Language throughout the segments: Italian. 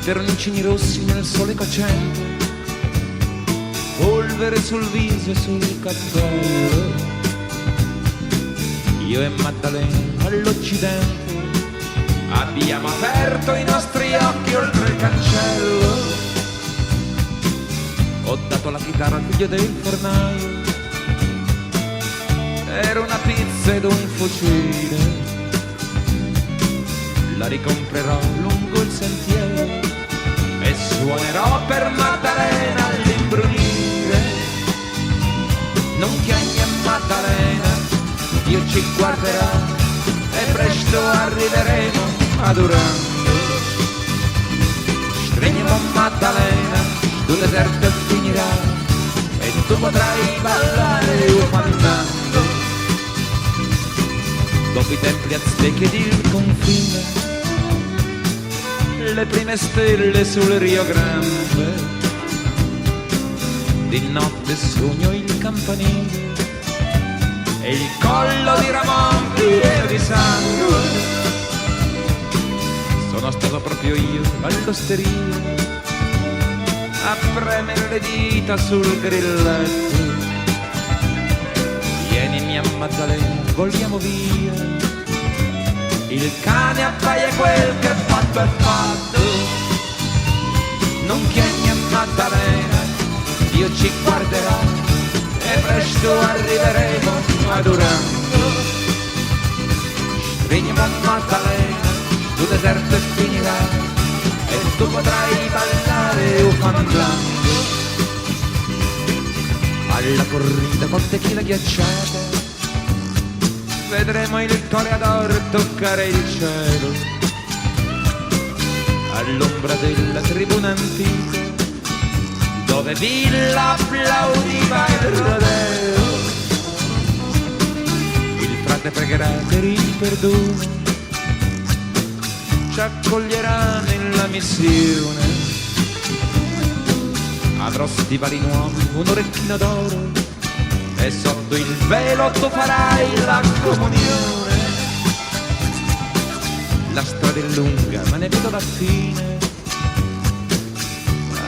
peperoncini rossi nel sole cocente, polvere sul viso e sul cappello. Io e Maddalena all'Occidente abbiamo aperto i nostri occhi oltre il cancello. Ho dato la chitarra al figlio del fornaio per una pizza ed un fucile. La ricomprerò lungo il sentiero e suonerò per Maddalena all'imbrunire. Non chiami a Maddalena, Dio ci guarderà e presto arriveremo ad Urando. Stringiamo Maddalena, tu deserto finirà e tu potrai ballare ufannando. Dopo i templi aztechi ed il confine, le prime stelle sul Rio Grande, di notte sogno il campanile e il collo di Ramon pieno di sangue. Sono stato proprio io all'osteria a premere le dita sul grilletto. Vienimi a Maddalena, vogliamo via. Il cane appaia quel che fatto è fatto. Non chiami a Maddalena, Dio ci guarderà e presto arriveremo ad Urando. Stringiamo a Maddalena, tu deserto e finirà e tu potrai ballare ufannando. Alla corrida con tequila ghiacciata vedremo il toreador toccare il cielo. All'ombra della tribuna antica dove Villa applaudiva il rodeo, il frate pregherà per il perdono, ci accoglierà nella missione. Avrò stivali nuovi, un orecchino d'oro e sotto il velo tu farai la comunione. La strada è lunga ma ne vedo la fine,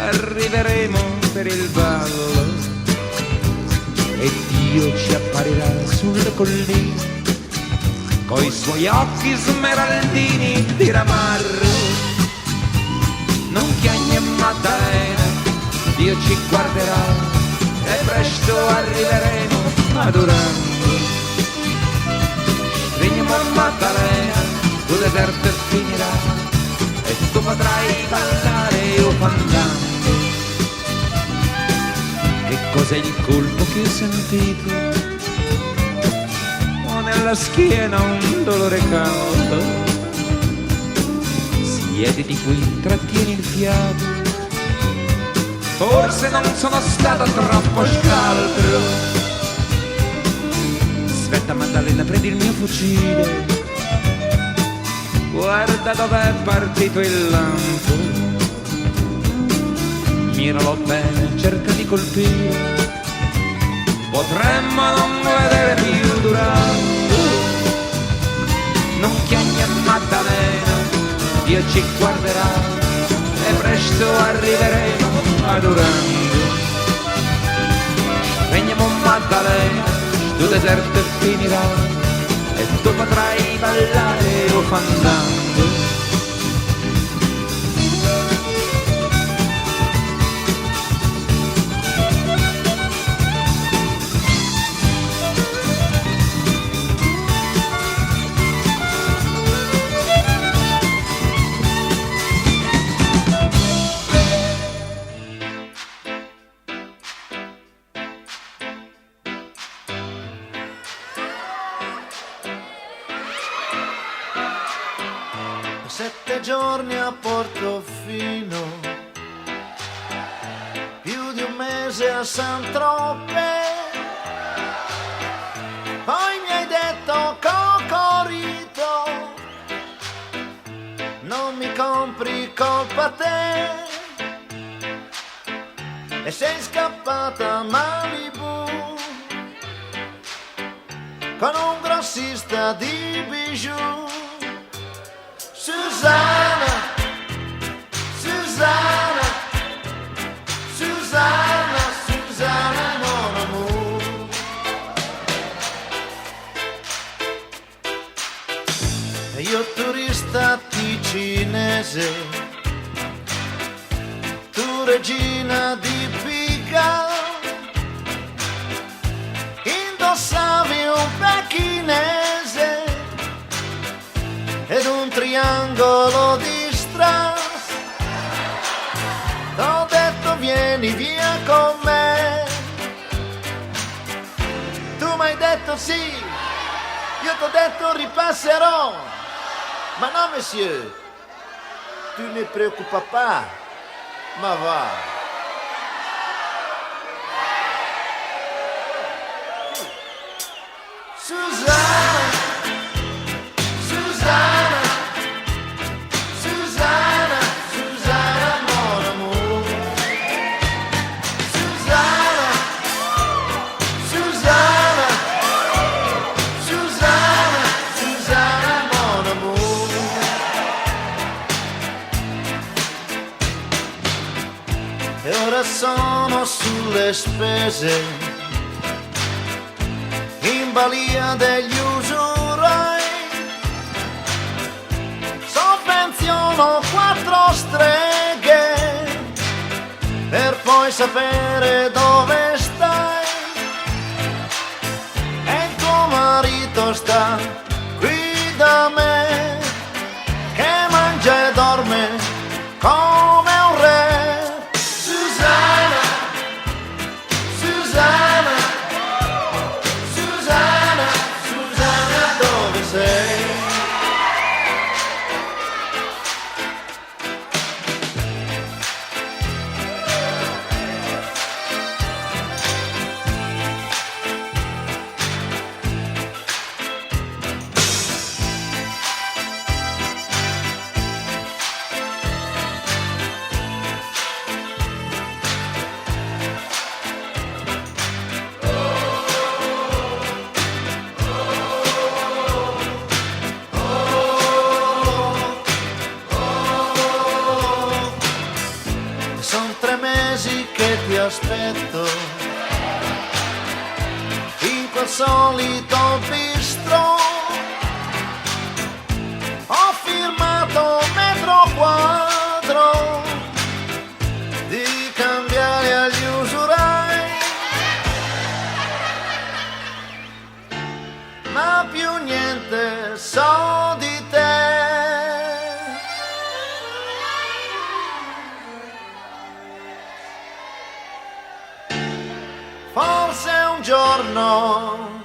arriveremo per il ballo e Dio ci apparirà sulle colline coi suoi occhi smeraldini di ramarro. Non chiami a Maddalena, Dio ci guarderà e presto arriveremo ad Urando. Stringiamo a Maddalena, tu deserto e finirà e tu potrai ballare ufannando. Che cos'è il colpo che ho sentito? Ho nella schiena un dolore caldo. Siediti qui, trattieni il fiato, forse non sono stato troppo scaltro. Aspetta Maddalena, prendi il mio fucile, guarda dov'è partito il lampo. Miralo bene, cerca di colpire, potremmo non vedere più Durando. Non chiami a Maddalena, Dio ci guarderà e presto arriveremo ad Urando. Veniamo Maddalena, tu deserto e finirà e tu potrai ballare ufannando. Giorni a Portofino, più di un mese a San Tropez, poi mi hai detto Cocorito, non mi compri colpa te, e sei scappata a Malibu con un grossista di bijou. Susanna, regina di pica, indossavi un pechinese ed un triangolo di strass. T'ho detto vieni via con me, tu m'hai detto sì, io t'ho detto ripasserò, ma no monsieur, tu ne preoccupa pas, ma va. Susanna, Susanna, Susanna, Susanna, mon amour. Susanna, Susanna, Susanna, Susanna, mon amour. E ora sono sulle spese, in balia degli usurai, sovvenziono 4 streghe per poi sapere dove stai, e il tuo marito sta qui da me, che mangia e dorme come un re. Susanna, Susanna, Susanna, Susanna, dove sei? Son 3 mesi che ti aspetto in quel solito bistro. Ho firmato metro quadro di cambiare agli usurai, ma più niente so di te. Forse un giorno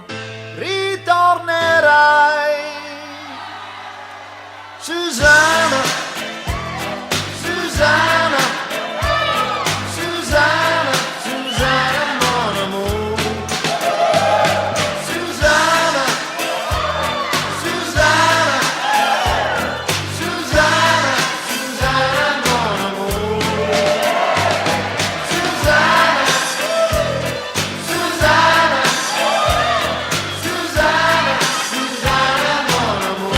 ritornerai. Susanna, Susanna, Susanna, Susanna, mon amour. Susanna, Susanna, Susanna, Susanna, mon amour. Susanna, Susanna, Susanna, Susanna, mon amour.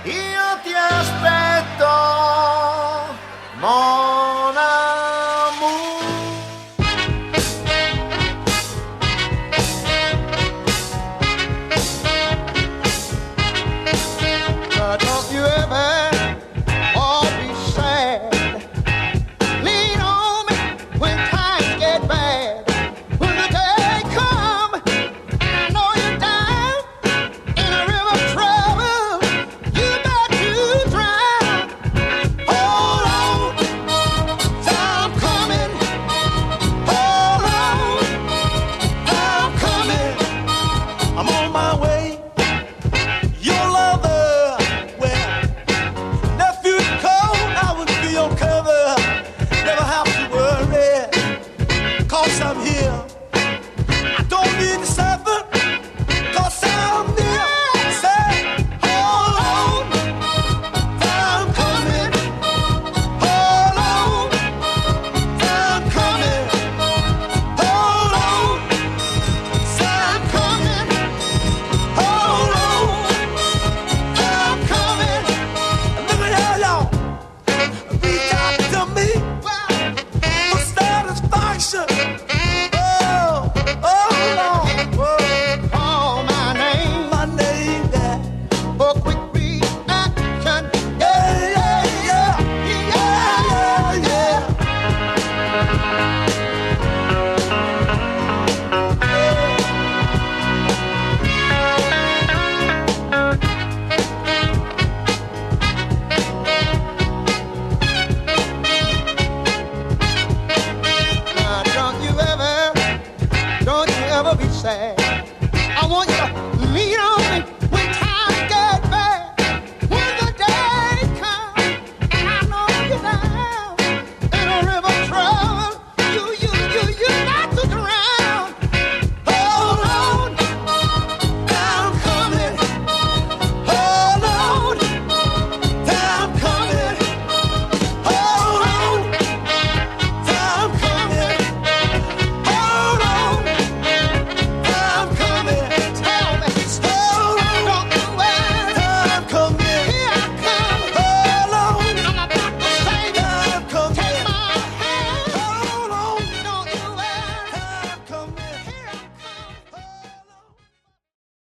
Io ti aspetto, mon